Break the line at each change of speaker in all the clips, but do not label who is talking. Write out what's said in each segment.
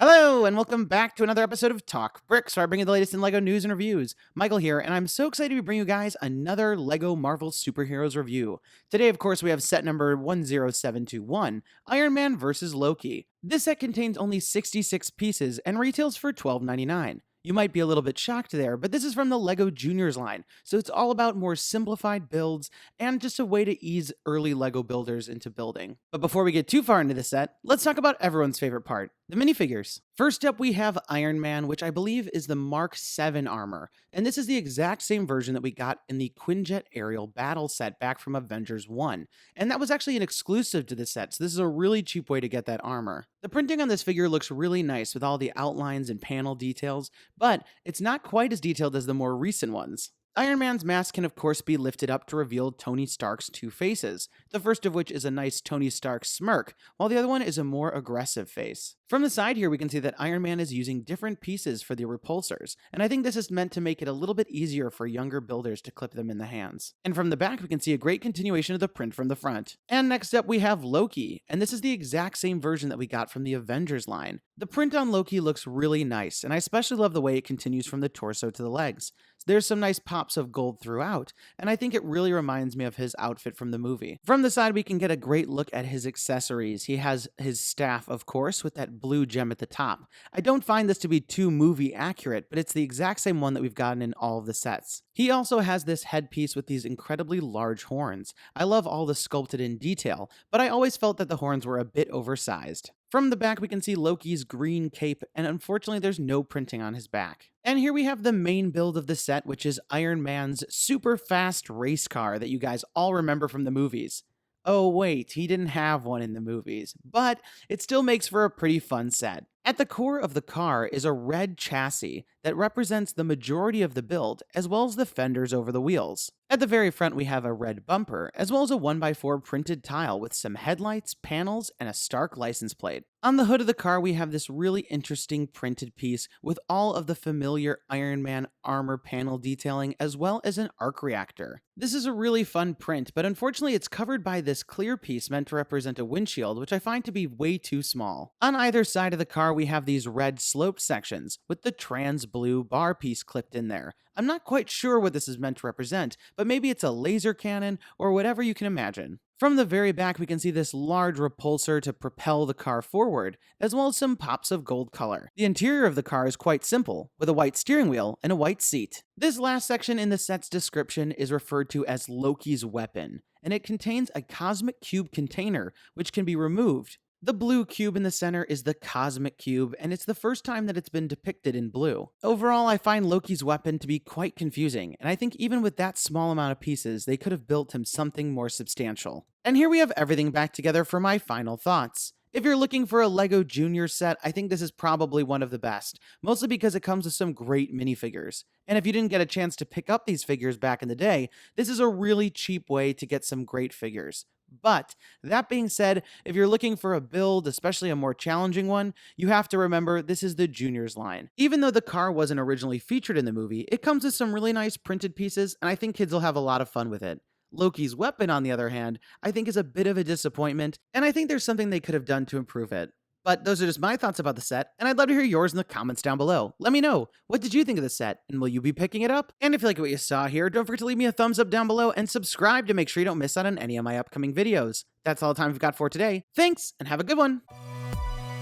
Hello, and welcome back to another episode of TalkBricks, where I bring you the latest in LEGO news and reviews. Michael here, and I'm so excited to bring you guys another LEGO Marvel Superheroes review. Today, of course, we have set number 10721, Iron Man vs. Loki. This set contains only 66 pieces and retails for $12.99. You might be a little bit shocked there, but this is from the LEGO Juniors line, so it's all about more simplified builds and just a way to ease early LEGO builders into building. But before we get too far into the set, let's talk about everyone's favorite part, the minifigures. First up, we have Iron Man, which I believe is the Mark 7 armor, and this is the exact same version that we got in the Quinjet aerial battle set back from Avengers 1, and that was actually an exclusive to the set, so this is a really cheap way to get that armor. The printing on this figure looks really nice with all the outlines and panel details, but it's not quite as detailed as the more recent ones. Iron Man's mask can of course be lifted up to reveal Tony Stark's two faces, the first of which is a nice Tony Stark smirk, while the other one is a more aggressive face. From the side here we can see that Iron Man is using different pieces for the repulsors, and I think this is meant to make it a little bit easier for younger builders to clip them in the hands. And from the back we can see a great continuation of the print from the front. And next up we have Loki, and this is the exact same version that we got from the Avengers line. The print on Loki looks really nice, and I especially love the way it continues from the torso to the legs. There's some nice pops of gold throughout, and I think it really reminds me of his outfit from the movie. From the side, we can get a great look at his accessories. He has his staff, of course, with that blue gem at the top. I don't find this to be too movie accurate, but it's the exact same one that we've gotten in all of the sets. He also has this headpiece with these incredibly large horns. I love all the sculpted in detail, but I always felt that the horns were a bit oversized. From the back, we can see Loki's green cape, and unfortunately there's no printing on his back. And here we have the main build of the set, which is Iron Man's super fast race car that you guys all remember from the movies. Oh wait, he didn't have one in the movies, but it still makes for a pretty fun set. At the core of the car is a red chassis that represents the majority of the build, as well as the fenders over the wheels. At the very front we have a red bumper, as well as a 1x4 printed tile with some headlights, panels, and a Stark license plate. On the hood of the car we have this really interesting printed piece with all of the familiar Iron Man armor panel detailing, as well as an arc reactor. This is a really fun print, but unfortunately it's covered by this clear piece meant to represent a windshield, which I find to be way too small. On either side of the car we have these red sloped sections with the trans blue bar piece clipped in there. I'm not quite sure what this is meant to represent, but maybe it's a laser cannon or whatever you can imagine. From the very back we can see this large repulsor to propel the car forward, as well as some pops of gold color. The interior of the car is quite simple, with a white steering wheel and a white seat. This last section in the set's description is referred to as Loki's weapon, and it contains a cosmic cube container which can be removed. The blue cube in the center is the Cosmic Cube, and it's the first time that it's been depicted in blue. Overall, I find Loki's weapon to be quite confusing, and I think even with that small amount of pieces, they could have built him something more substantial. And here we have everything back together for my final thoughts. If you're looking for a LEGO Junior set, I think this is probably one of the best, mostly because it comes with some great minifigures. And if you didn't get a chance to pick up these figures back in the day, this is a really cheap way to get some great figures. But that being said, if you're looking for a build, especially a more challenging one, you have to remember this is the Juniors line. Even though the car wasn't originally featured in the movie, it comes with some really nice printed pieces, and I think kids will have a lot of fun with it. Loki's weapon, on the other hand, I think is a bit of a disappointment, and I think there's something they could have done to improve it. But those are just my thoughts about the set, and I'd love to hear yours in the comments down below. Let me know, what did you think of the set, and will you be picking it up? And if you like what you saw here, don't forget to leave me a thumbs up down below and subscribe to make sure you don't miss out on any of my upcoming videos. That's all the time we've got for today. Thanks, and have a good one!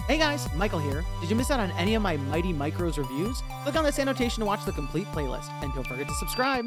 Hey guys, Michael here. Did you miss out on any of my Mighty Micros reviews? Click on this annotation to watch the complete playlist, and don't forget to subscribe!